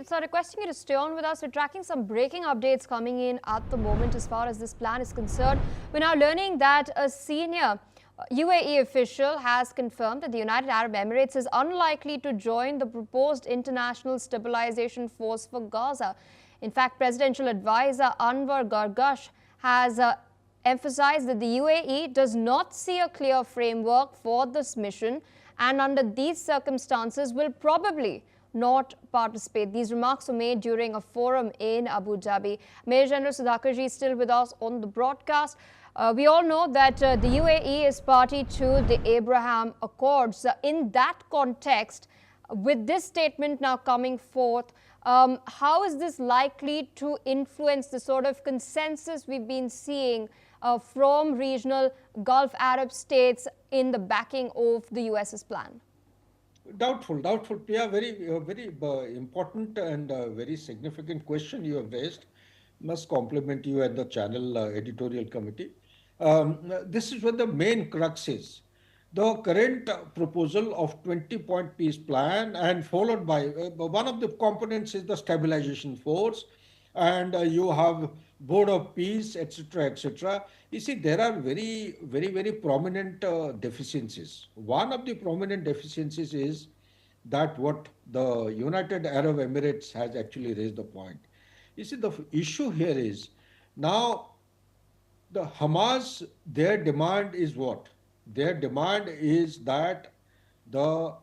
sir, requesting you to stay on with us. We're tracking some breaking updates coming in at the moment as far as this plan is concerned. We're now learning that a senior UAE official has confirmed that the United Arab Emirates is unlikely to join the proposed international stabilization force for Gaza. In fact, presidential advisor Anwar Gargash has emphasized that the UAE does not see a clear framework for this mission and under these circumstances will probably not participate. These remarks were made during a forum in Abu Dhabi. Major General Sudhakarji is still with us on the broadcast. We all know that the UAE is party to the Abraham Accords. In that context, with this statement now coming forth, how is this likely to influence the sort of consensus we've been seeing from regional Gulf Arab states in the backing of the US's plan? Doubtful. Priya, very important and very significant question you have raised. Must compliment you and the channel editorial committee. This is what the main crux is. The current proposal of 20-point peace plan and followed by one of the components is the stabilization force, and you have board of peace, etc., etc. You see, there are very prominent deficiencies. One of the prominent deficiencies is that what the United Arab Emirates has actually raised the point. You see, the issue here is now the Hamas, their demand is what? Their demand is that the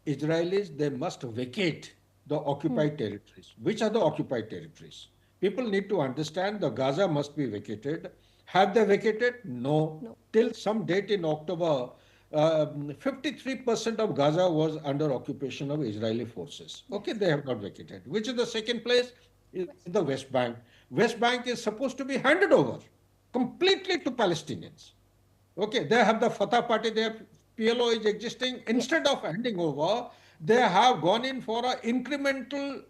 Israelis, they must vacate the occupied territories. Which are the occupied territories? People need to understand the Gaza must be vacated. Have they vacated? No. Till some date in October, 53% of Gaza was under occupation of Israeli forces. Okay, they have not vacated. Which is the second place? Is the West Bank. West Bank is supposed to be handed over completely to Palestinians. Okay, they have the Fatah party, their PLO is existing. Instead of handing over, they have gone in for an incremental,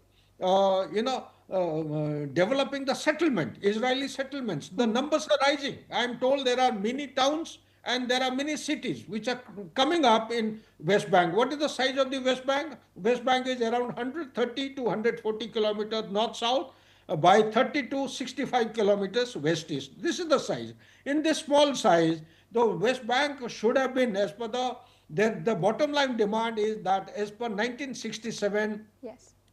developing the settlement, Israeli settlements. The numbers are rising. I am told there are many towns and there are many cities which are coming up in West Bank. What is the size of the West Bank? West Bank is around 130 to 140 kilometers north-south. By 30 to 65 kilometers west-east. This is the size. In this small size, the West Bank should have been, as per the bottom line demand is that as per 1967,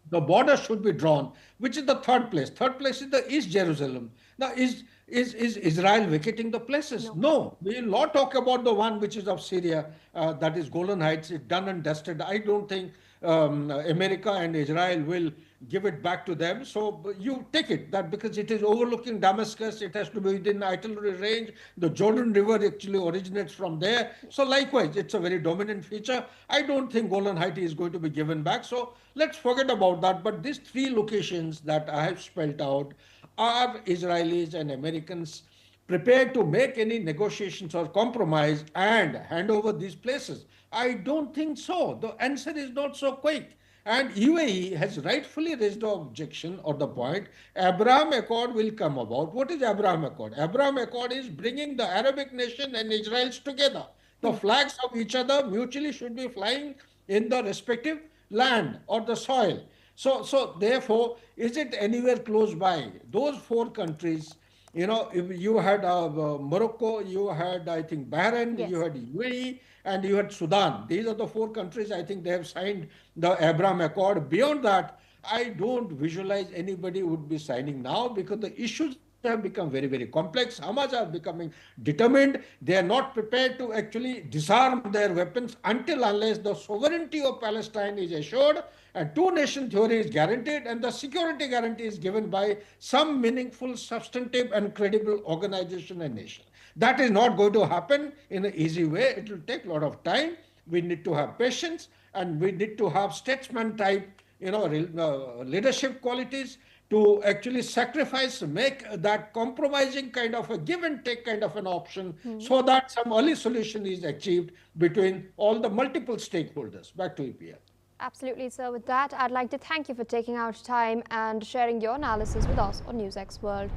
the border should be drawn, which is the third place. Third place is the East Jerusalem. Now, is Israel vacating the places? No. We will not talk about the one which is of Syria, that is Golan Heights. It's done and dusted. I don't think America and Israel will give it back to them. So you take it that because it is overlooking Damascus, it has to be within artillery range. The Jordan River actually originates from there. So likewise, it's a very dominant feature. I don't think Golan Heights is going to be given back. So let's forget about that. But these three locations that I have spelled out, are Israelis and Americans prepared to make any negotiations or compromise and hand over these places? I don't think so. The answer is not so quick. And UAE has rightfully raised the objection or the point, Abraham Accord will come about. What is Abraham Accord? Abraham Accord is bringing the Arabic nation and Israel together. The flags of each other mutually should be flying in the respective land or the soil. So therefore, is it anywhere close by? Those four countries, if you had Morocco, you had, I think, Bahrain, you had UAE, and you had Sudan. These are the four countries, I think they have signed the Abraham Accord. Beyond that, I don't visualize anybody would be signing now because the issues have become very complex. Hamas are becoming determined. They are not prepared to actually disarm their weapons until unless the sovereignty of Palestine is assured and two-nation theory is guaranteed and the security guarantee is given by some meaningful, substantive and credible organization and nation. That is not going to happen in an easy way. It will take a lot of time. We need to have patience and we need to have statesman type, leadership qualities to actually sacrifice, make that compromising kind of a give and take kind of an option so that some early solution is achieved between all the multiple stakeholders. Back to EPL. Absolutely, sir. With that, I'd like to thank you for taking out time and sharing your analysis with us on NewsX World.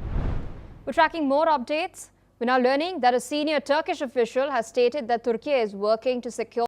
We're tracking more updates. We're now learning that a senior Turkish official has stated that Turkey is working to secure